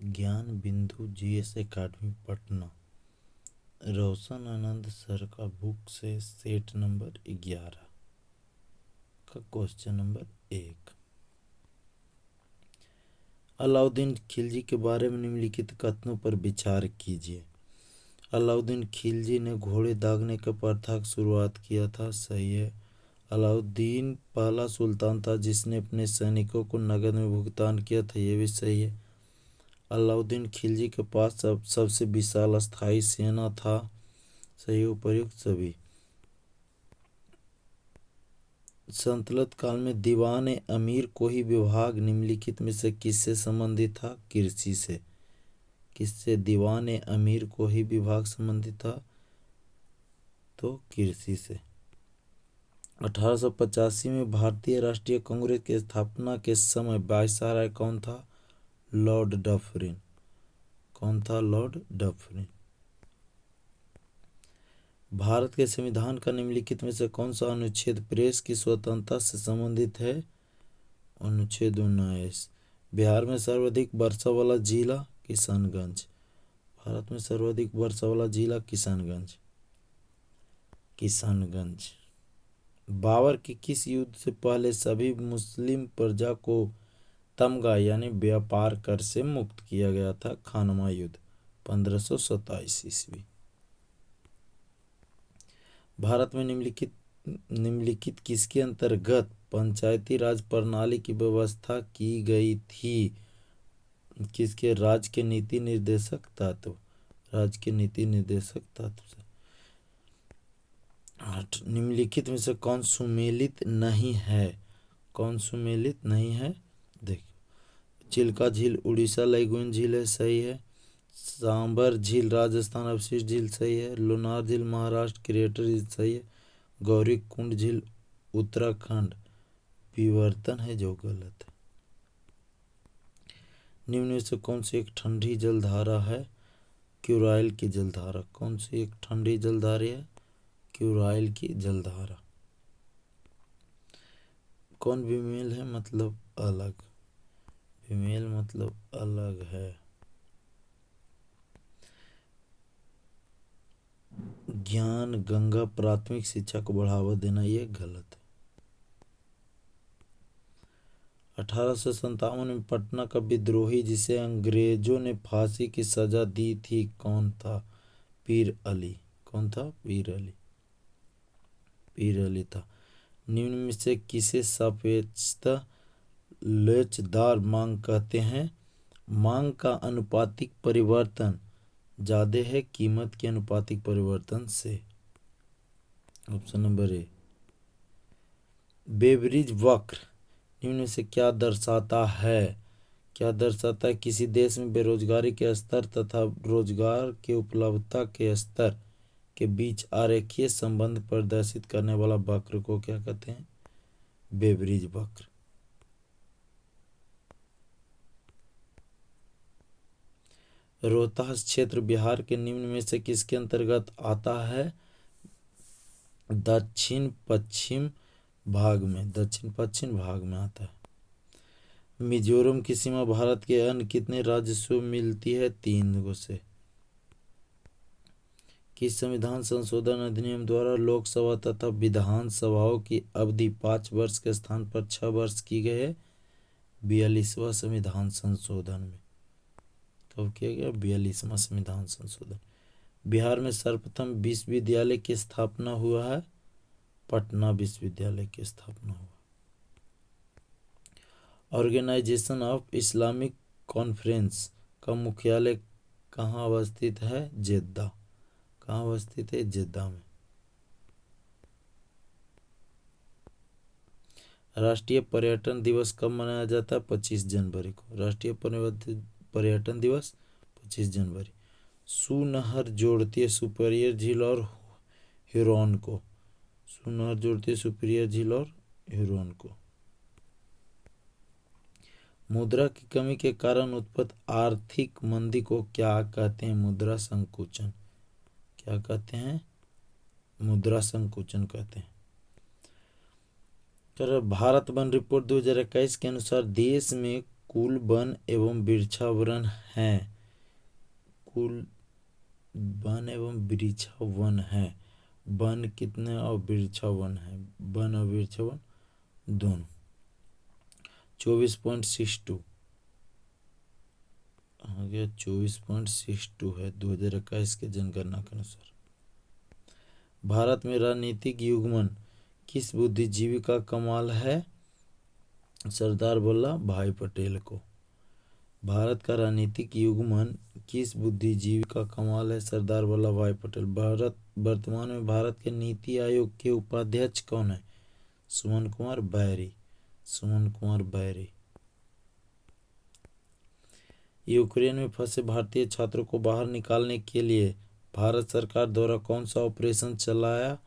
ज्ञान बिंदु GS academy Patna. रोशन आनंद sir का बुक से सेट नंबर 11 का क्वेश्चन नंबर 1। अलाउद्दीन खिलजी के बारे में निम्नलिखित कथनों पर विचार कीजिए। अलाउद्दीन खिलजी ने घोड़े दागने की प्रथा की शुरुआत किया था, सही है। अलाउद्दीन पहला सुल्तान था जिसने अपने सैनिकों को नकद में भुगतान किया था, यह भी सही है। अलाउद्दीन खिलजी के पास सबसे विशाल स्थायी सेना था, सही। उपर्युक्त सभी। सल्तनत काल में दीवान अमीर कोई विभाग निम्नलिखित में से किससे संबंधित था? कृषि से। किससे? दीवान अमीर कोई विभाग संबंधित था तो कृषि से। 1885 में भारतीय राष्ट्रीय कांग्रेस की स्थापना के समय वायसराय कौन था? Lord Dufferin. कौन था? Lord Dufferin. भारत के संविधान का निम्नलिखित में से कौन सा अनुच्छेद प्रेस की स्वतंत्रता से संबंधित है? अनुच्छेद 19। बिहार में सर्वाधिक वर्षा वाला जिला किशनगंज। भारत में सर्वाधिक वर्षा वाला जिला किशनगंज। किशनगंज। बाबर के किस युद्ध से पहले सभी मुस्लिम प्रजा को तमगा यानी व्यापार कर से मुक्त किया गया था? खानवा युद्ध 1527 ईस्वी। भारत में निम्नलिखित किसके अंतर्गत पंचायती राज प्रणाली की व्यवस्था की गई थी? किसके? राज्य के नीति निर्देशक तत्व। राज्य के नीति निर्देशक तत्व से। 8 निम्नलिखित में से कौन सुमेलित नहीं है? कौन सुमेलित नहीं है? देखो, चिल्का झील उड़ीसा लैगून झील है, सही है। सांबर झील राजस्थान अवशिष्ट झील, सही है। लोनार झील महाराष्ट्र क्रिएटर झील, सही है। गौरी कुंड झील उत्तराखंड विवर्तन है, जो गलत है। निम्न में से कौन सी एक ठंडी जलधारा है? क्यूराइल की जलधारा। कौन सी एक ठंडी जलधारा है? क्यूराइल की जलधारा। कौन विमेल है? मतलब अलग। विमेल मतलब अलग है। ज्ञान गंगा प्राथमिक शिक्षा को बढ़ावा देना, ये गलत है। 1857 में पटना का विद्रोही जिसे अंग्रेजों ने फांसी की सजा दी थी कौन था? पीर अली। कौन था? पीर अली। पीर अली था। निम्न में से किसे सापेक्षता लोचदार मांग कहते हैं? मांग का अनुपातिक परिवर्तन ज्यादा है कीमत के अनुपातिक परिवर्तन से। Option number A. बेवरिज वक्र निम्न में से क्या दर्शाता है? क्या दर्शाता है? किसी देश में बेरोजगारी के स्तर तथा रोजगार के उपलब्धता के स्तर के बीच आरेखीय संबंध प्रदर्शित करने वाला वक्र को क्या कहते हैं? बेवरिज वक्र। रोहतास क्षेत्र बिहार के निम्न में से किसके अंतर्गत आता है? दक्षिण पश्चिम भाग में। दक्षिण पश्चिम भाग में आता है। मिजोरम की सीमा भारत के अन्य कितने राज्य से मिलती है? 3 से। किस संविधान संशोधन अधिनियम द्वारा लोकसभा तथा विधान सभाओं की अवधि 5 वर्ष के स्थान पर 6 वर्ष की गई है? 42वां संविधान संशोधन में। कब किया गया? 42वां संविधान संशोधन। बिहार में सर्वप्रथम विश्वविद्यालय की स्थापना हुआ है? पटना विश्वविद्यालय की स्थापना हुआ। ऑर्गेनाइजेशन ऑफ इस्लामिक कॉन्फ्रेंस का मुख्यालय कहाँ अवस्थित है? जेद्दा। कहाँ अवस्थित है? जेद्दा में। राष्ट्रीय पर्यटन दिवस कब मनाया जाता है? 25 जनवरी को। राष्ट्रीय पर्यटन दिवस 25 जनवरी। सुनहर जोड़ती है सुपीरियर झील और हुरॉन को। सुनहर जोड़ती है सुपीरियर झील और हुरॉन को। मुद्रा की कमी के कारण उत्पन्न आर्थिक मंदी को क्या कहते हैं? मुद्रा संकुचन। क्या कहते हैं? मुद्रा संकुचन कहते हैं। भारत वन रिपोर्ट 2021 के अनुसार देश में कुल वन एवं वृक्षावरण है। कुल वन एवं वृक्षावन है। वन कितने और वृक्षावन है? वन और वृक्षावन दोनों। 24.62 आ गया। 24.62 है 2021 के जनगणना के अनुसार। भारत में राजनीतिक युग्मन किस बुद्धिजीवी का कमाल है? सरदार वल्लभ भाई पटेल को। भारत का राजनीतिक युग्मन किस बुद्धिजीवी का कमाल है? सरदार वल्लभ भाई पटेल। वर्तमान में भारत के नीति आयोग के उपाध्यक्ष कौन है? सुमन कुमार बैरी। सुमन कुमार बैरी। यूक्रेन में फंसे भारतीय छात्रों को बाहर निकालने के लिए भारत सरकार द्वारा कौन सा ऑपरेशन चलाया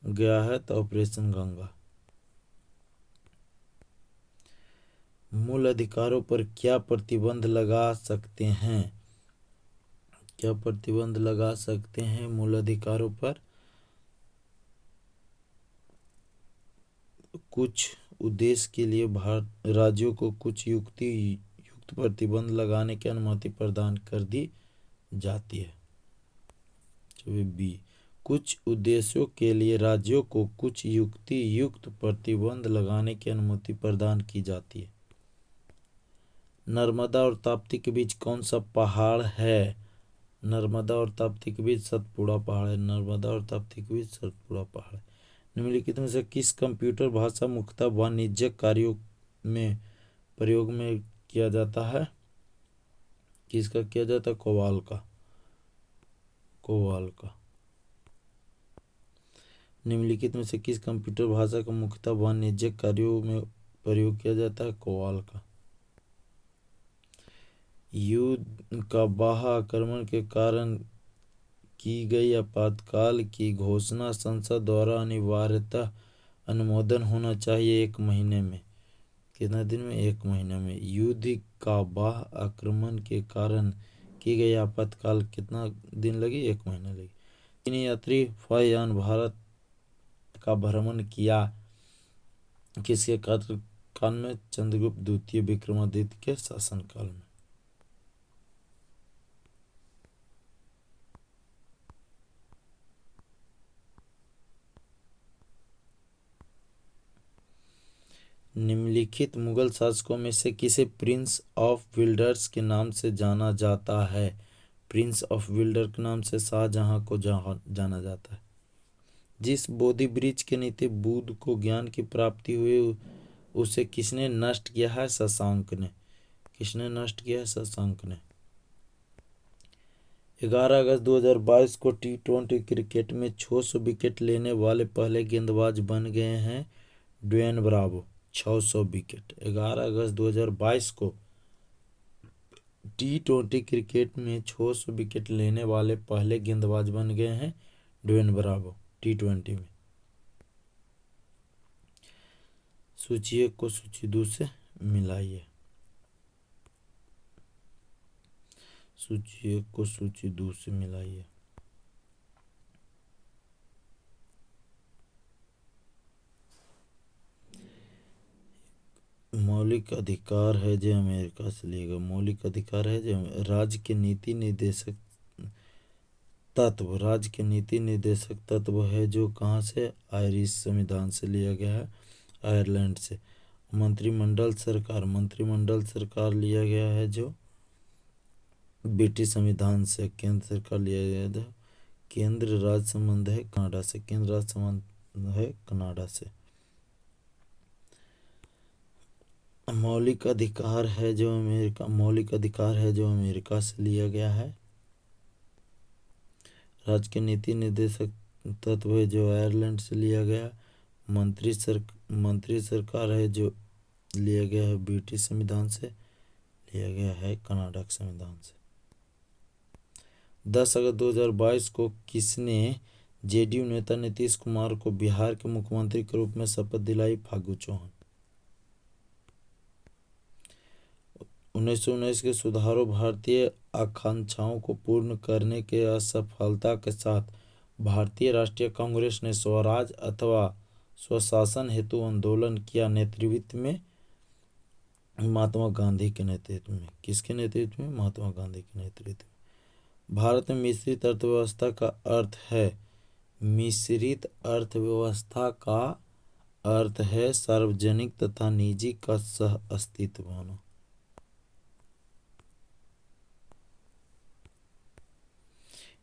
गया है? तो ऑपरेशन गंगा। मूल अधिकारों पर क्या प्रतिबंध लगा सकते हैं? क्या प्रतिबंध लगा सकते हैं मूल अधिकारों पर? कुछ उद्देश्य के लिए राज्यों को कुछ युक्त प्रतिबंध लगाने की अनुमति प्रदान कर दी जाती है। बी, कुछ उद्देश्यों के लिए राज्यों को कुछ युक्त प्रतिबंध लगाने की अनुमति प्रदान की जाती है। नर्मदा और ताप्ती के बीच कौन सा पहाड़ है? नर्मदा और ताप्ती के बीच सतपुड़ा पहाड़ है। नर्मदा और ताप्ती के बीच सतपुड़ा पहाड़ है। निम्नलिखित में से किस कंप्यूटर भाषा मुख्यतः वाणिज्यिक कार्यों में प्रयोग में किया जाता है? किसका किया जाता है? कोबाल का। कोबाल का। निम्नलिखित में से किस कंप्यूटर भाषा का मुख्यतः वाणिज्यिक कार्यों में प्रयोग किया जाता है? कोबाल का। युद्ध का बाह्य आक्रमण के कारण की गई आपातकाल की घोषणा संसद द्वारा अनिवार्यतः अनुमोदन होना चाहिए 1 महीने में। कितना दिन में? 1 महीने में। युद्ध का बाह्य आक्रमण के कारण की गई आपातकाल कितना दिन लगी? 1 महीना लगी। तीन यात्री वायुयान भारत का भ्रमण किया किसके काल में? चंद्रगुप्त द्वितीय विक्रमादित्य के शासनकाल में। निम्नलिखित मुगल शासकों में से किसे प्रिंस ऑफ विल्डर्स के नाम से जाना जाता है? प्रिंस ऑफ विल्डर के नाम से शाहजहां को जाना जाता है। जिस बोधि वृक्ष के नीचे बुद्ध को ज्ञान की प्राप्ति हुई उसे किसने नष्ट किया है? शशांक ने। किसने नष्ट किया है? शशांक ने। 11 अगस्त 2022 को T20 क्रिकेट में 600 विकेट लेने वाले पहले गेंदबाज बन गए हैं ड्वेन ब्रावो। 600 विकेट। 11 अगस्त 2022 को T20 क्रिकेट में 600 विकेट लेने वाले पहले गेंदबाज बन गए हैं ड्वेन ब्रावो T20 में। सूची 1 को सूची 2 से मिलाइए। सूची 1 को सूची 2 से मिलाइए। मौलिक अधिकार है जो अमेरिका से लिएगा। मौलिक अधिकार है जो राज्य के नीति निर्देशक तत्व। राज्य के नीति निर्देशक तत्व है जो कहाँ से? आयरिश संविधान से लिया गया है, आयरलैंड से। मंत्रिमंडल सरकार। मंत्रिमंडल सरकार लिया गया है जो ब्रिटिश संविधान से। केंद्र सरकार लिया गया है। केंद्र राज्य संबंध है कनाडा से। केंद्र राज्य संबंध है कनाडा से। मौलिक अधिकार है जो अमेरिका। मौलिक अधिकार है जो अमेरिका से लिया गया है। राज्य के नीति निर्देशक तत्व है जो आयरलैंड से लिया गया। मंत्री सरकार है जो लिया गया है ब्रिटिश संविधान से, लिया गया है कनाडा के संविधान से। 10 अगस्त 2022 को किसने जेडीयू नेता नीतीश कुमार को बिहार के मुख्यमंत्री के रूप में शपथ दिलाई? फागू चौहान। 1919 के सुधारों भारतीय आकांक्षाओं को पूर्ण करने के असफलता के साथ भारतीय राष्ट्रीय कांग्रेस ने स्वराज अथवा स्वशासन हेतु आंदोलन किया। नेतृत्व में महात्मा गांधी के नेतृत्व में। किसके नेतृत्व में? महात्मा गांधी के नेतृत्व में। भारत में मिश्रित अर्थव्यवस्था का अर्थ है, मिश्रित अर्थव्यवस्था का अर्थ है सार्वजनिक तथा निजी का सह अस्तित्व होना।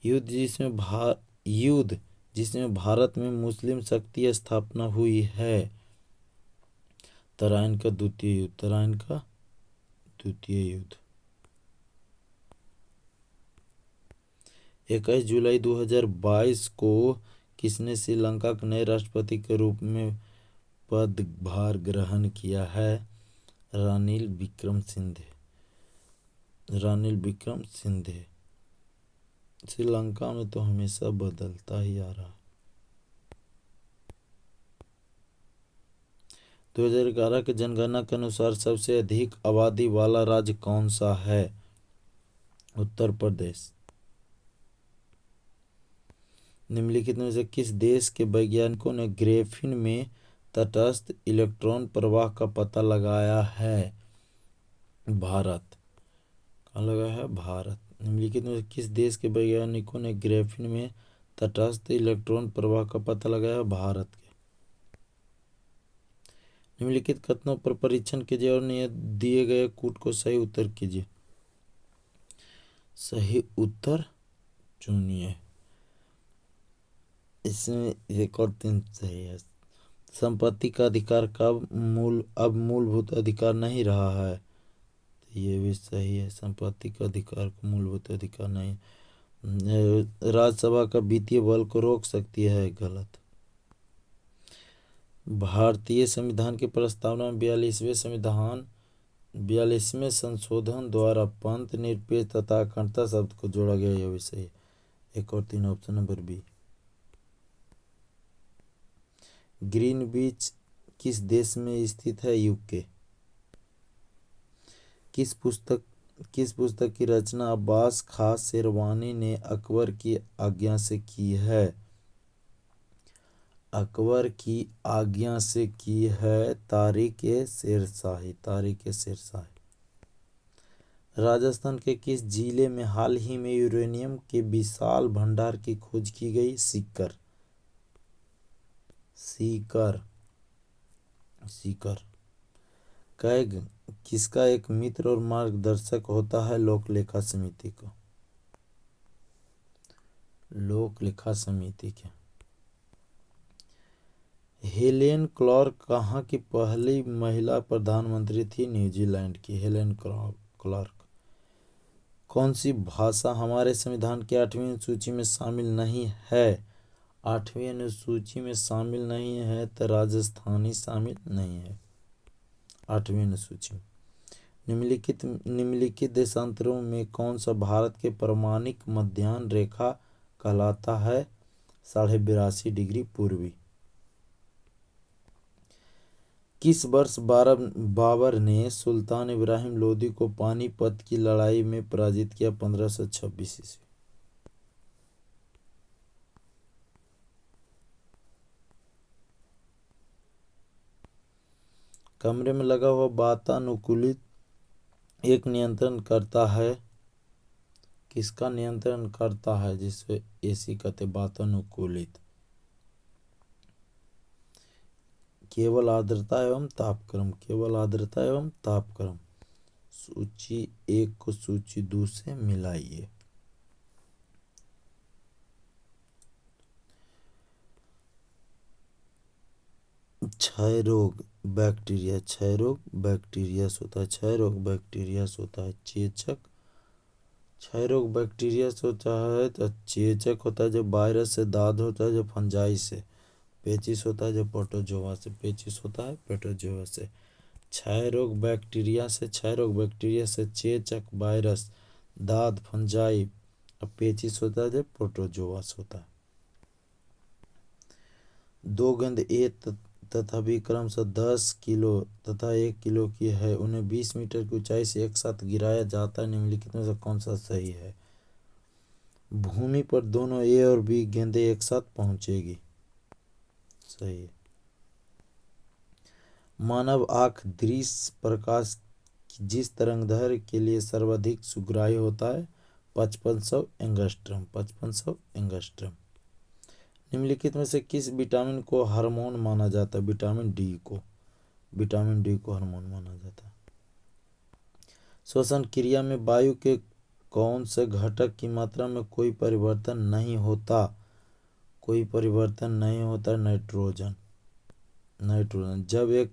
युद्ध जिसमें भारत में मुस्लिम शक्ति स्थापना हुई है। तराइन का द्वितीय युद्ध। 21 जुलाई 2022 को किसने श्रीलंका के नए राष्ट्रपति के रूप में पदभार ग्रहण किया है? रानिल विक्रमसिंघे। श्रीलंका में तो हमेशा बदलता ही आ रहा। 2011 के जनगणना के अनुसार सबसे अधिक आबादी वाला राज्य कौन सा है? उत्तर प्रदेश। निम्नलिखित में से किस देश के वैज्ञानिकों ने ग्रेफीन में तटस्थ इलेक्ट्रॉन प्रवाह का पता लगाया है? भारत। कहाँ लगा है? भारत। निम्नलिखित में से किस देश के वैज्ञानिकों ने ग्रेफीन में तटस्थ इलेक्ट्रॉन प्रवाह का पता लगाया? भारत के। निम्नलिखित कथनों पर परीक्षण कीजिए और दिए गए कूट को सही उत्तर कीजिए। सही उत्तर चुनिए। इसमें एक और 3 सही है। संपत्ति का अधिकार अब मूलभूत अधिकार नहीं रहा है। ये भी सही है। संपत्ति का अधिकार को मूलभूत अधिकार नहीं। राज्यसभा का वित्तीय बल को रोक सकती है। गलत। भारतीय संविधान की प्रस्तावना में 42वें संशोधन द्वारा पंथ निरपेक्ष तथा अखंडता शब्द को जोड़ा गया। यह भी सही है। 1 और 3 ऑप्शन नंबर बी। ग्रीनविच किस देश में स्थित है? यूके। किस पुस्तक की रचना अब्बास खां शेरवानी ने अकबर की आज्ञा से की है? अकबर की आज्ञा से की है तारीख-ए-शेरशाही। राजस्थान के किस जिले में हाल ही में यूरेनियम के विशाल भंडार की खोज की गई? सीकर। किसका एक मित्र और मार्गदर्शक होता है? लोकलेखा समिति के। हेलेन क्लार्क कहाँ की पहली महिला प्रधानमंत्री थी? न्यूजीलैंड की हेलेन क्लार्क। कौन सी भाषा हमारे संविधान की 8वीं अनुसूची में शामिल नहीं है? 8वीं अनुसूची में शामिल नहीं है तो राजस्थानी शामिल नहीं है 8वीं अनुसूची में। निम्नलिखित देशांतरों में कौन सा भारत के प्रामाणिक मध्याह्न रेखा कहलाता है? 82.5 डिग्री पूर्वी। किस वर्ष बाबर ने सुल्तान इब्राहिम लोदी को पानीपत की लड़ाई में पराजित किया? 1526 ईस्वी। कमरे में लगा हुआ वातानुकूलित एक नियंत्रण करता है। किसका नियंत्रण करता है? जिससे एसी कहते वातानुकूलित। केवल आर्द्रता एवं तापक्रम। सूची 1 को सूची 2 से मिलाइए। क्षय रोग बैक्टीरिया से होता है। क्षय रोग बैक्टीरिया से होता है। चेचक क्षय रोग बैक्टीरिया से होता है तो चेचक होता है जो वायरस से। दाद होता है जो फंजाई से। पेचिस होता है जो प्रोटोजोआ से। क्षय रोग बैक्टीरिया से चेचक, वायरस, दाद, फंजाई और पेचिस होता है जो प्रोटोजोआ से होता है। 2 गेंद ए तथा भी क्रमशः 10 किलो तथा 1 किलो की है। उन्हें 20 मीटर की ऊंचाई से एक साथ गिराया जाता है। निम्नलिखित में से कौन सा सही है? भूमि पर दोनों ए और बी गेंदें एक साथ पहुंचेगी। सही है। मानव आँख दृश्य प्रकाश कि जिस तरंगदैर्घ्य के लिए सर्वाधिक सुग्राही होता है 5500 एंगस्ट्रम। 5500 एंगस्ट्रम। निम्नलिखित में से किस विटामिन को हार्मोन माना जाता है? विटामिन डी को। विटामिन डी को हार्मोन माना जाता है। श्वसन क्रिया में वायु के कौन से घटक की मात्रा में कोई परिवर्तन नहीं होता? कोई परिवर्तन नहीं होता। नाइट्रोजन। नाइट्रोजन। जब एक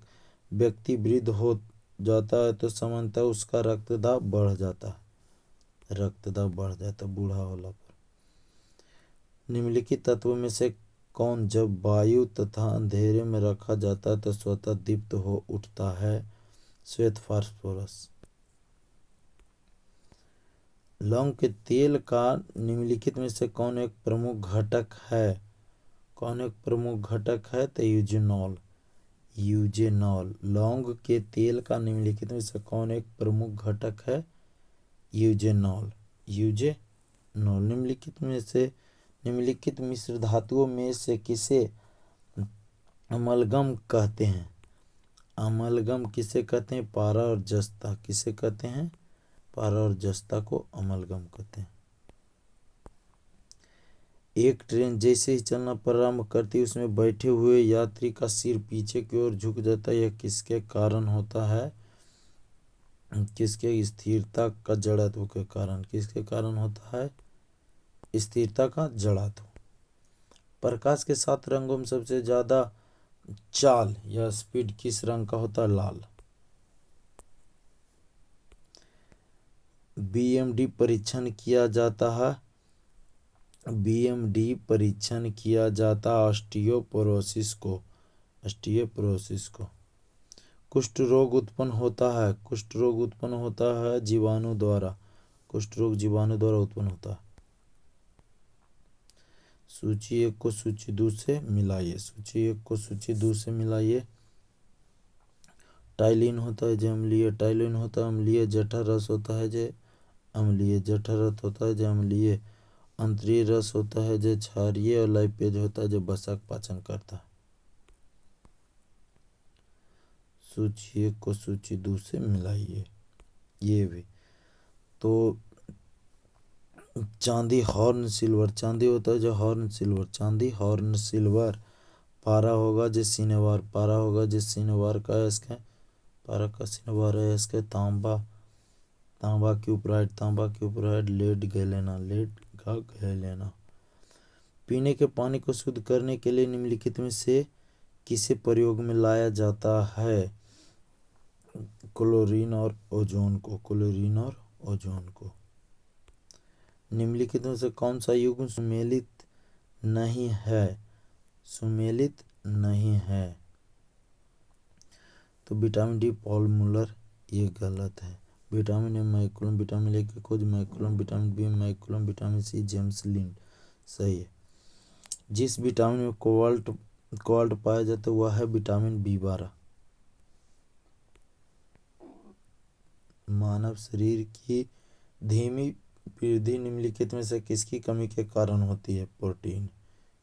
व्यक्ति वृद्ध हो जाता है तो सामान्यतः उसका रक्तदाब बढ़ जाता है। रक्तदाब बढ़ जाता है बूढ़ा होला पर। निम्नलिखित तत्वों में से कौन जब वायु तथा अंधेरे में रखा जाता है तो स्वतः दीप्त हो उठता है? श्वेत फास्फोरस। लौंग के तेल का निम्नलिखित में से कौन एक प्रमुख घटक है? कौन एक प्रमुख घटक है? तो यूजेनॉल। यूजेनॉल। लौंग के तेल का निम्नलिखित में से कौन एक प्रमुख घटक है? यूजेनॉल। यूजेनॉल। निम्नलिखित मिश्र धातुओं में से किसे अमलगम कहते हैं? अमलगम किसे कहते हैं? पारा और जस्ता। किसे कहते हैं? पारा और जस्ता को अमलगम कहते हैं। एक ट्रेन जैसे ही चलना प्रारंभ करती है उसमें बैठे हुए यात्री का सिर पीछे की ओर झुक जाता है। यह किसके कारण होता है? किसके? स्थिरता का जड़त्व के कारण। किसके कारण होता है? स्थिरता का जड़त्व। प्रकाश के 7 रंगों में सबसे ज्यादा चाल या स्पीड किस रंग का होता है? लाल। बीएमडी परीक्षण किया जाता है। बीएमडी परीक्षण किया जाता ऑस्टियोपोरोसिस को। ऑस्टियोपोरोसिस को। कुष्ठ रोग उत्पन्न होता है। कुष्ठ रोग उत्पन्न होता है जीवाणु द्वारा। कुष्ठ रोग जीवाणु द्वारा उत्पन्न होता है। सूची 1 को सूची 2 से मिलाइए। सूची 1 को सूची 2 से मिलाइए। टाइलिन होता है जो अम्लीय। टाइलिन होता है अम्लीय। जठर रस होता है जो अम्लीय। जठर रस होता है जो अम्लीय। अंतरीय रस होता है जो क्षारीय। और लाइपेज होता है जो वसा पाचन करता है। सूची 1 को सूची 2 से मिलाइए। ये भी तो चांदी हॉर्न सिल्वर। चांदी होता है जो हॉर्न सिल्वर। चांदी हॉर्न सिल्वर। पारा होगा जो सिनेवार। पारा होगा जो सिनेवार का है इसका। पारा का सिनेवार है इसके। तांबा। तांबा क्यूप्राइड। तांबा क्यूप्राइड। Lead galena. लेड का गैलेना। पीने के पानी को शुद्ध करने के लिए निम्नलिखित में से किसे प्रयोग में लाया जाता है? क्लोरीन और ओजोन को। क्लोरीन और ओजोन को। निम्नलिखित में से कौन सा युग्म सुमेलित नहीं है? सुमेलित नहीं है। तो विटामिन डी पॉल मुलर। ये गलत है। Vitamin A McCollum. Vitamin A की खोज McCollum. Vitamin B McCollum. Vitamin C James Lind. सही है। जिस विटामिन में कोबाल्ट पाया जाता है वह है विटामिन बी12। मानव शरीर की धीमी वृद्धि निम्नलिखित में से किसकी कमी के कारण होती है? प्रोटीन।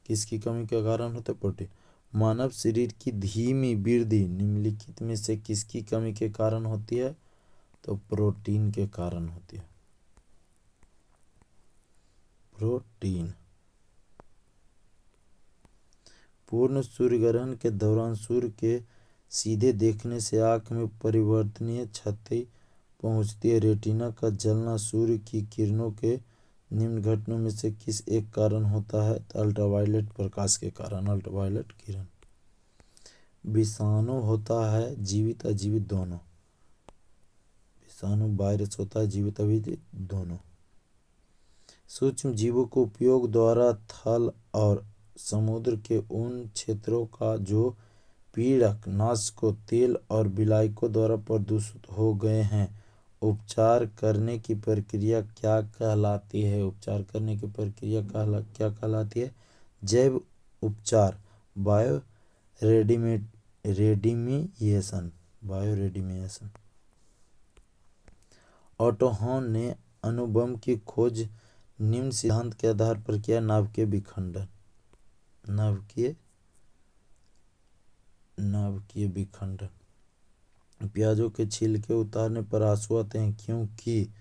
किसकी कमी के कारण होता है? प्रोटीन। मानव शरीर की धीमी वृद्धि निम्नलिखित में से किसकी कमी के कारण होती है? तो प्रोटीन के कारण होती है। प्रोटीन। पूर्ण सूर्यग्रहण के दौरान सूर्य के सीधे देखने से आंख में परिवर्तनीय क्षति पहुंचती है। रेटिना का जलना सूर्य की किरणों के निम्न घटनाओं में से किस एक कारण होता है? तो अल्ट्रावायलेट प्रकाश के कारण। अल्ट्रावायलेट किरण। विषाणु होता है जीवित अजीवित दोनों। विषाणु वायरस होता है जीवित अजीवित दोनों। सूक्ष्म जीवों को उपयोग द्वारा थल और समुद्र के उन क्षेत्रों का जो पीड़क नाशकों तेल और विलायकों द्वारा प्रदूषित हो गए हैं उपचार करने की प्रक्रिया क्या कहलाती है? उपचार करने की प्रक्रिया क्या कहलाती है? जैव उपचार। बायो रेडिमिएशन। बायो रेडिमिएशन। ऑटो हॉर्न ने अणुबम की खोज निम्न सिद्धांत के आधार पर किया। नाभिकीय विखंडन। नाभिकीय विखंडन। प्याजों के छिलके उतारने पर आंसू आते हैं क्योंकि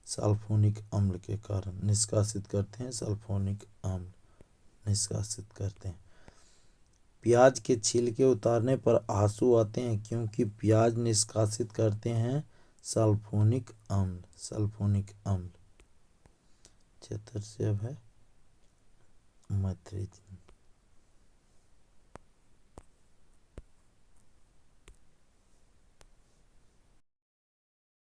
सल्फोनिक अम्ल के कारण। निष्कासित करते हैं, सल्फोनिक अम्ल निष्कासित करते हैं। प्याज के छिलके उतारने पर आंसू आते हैं क्योंकि प्याज निष्कासित करते हैं सल्फोनिक अम्ल। सल्फोनिक अम्ल। 76 से अब है मैत्री।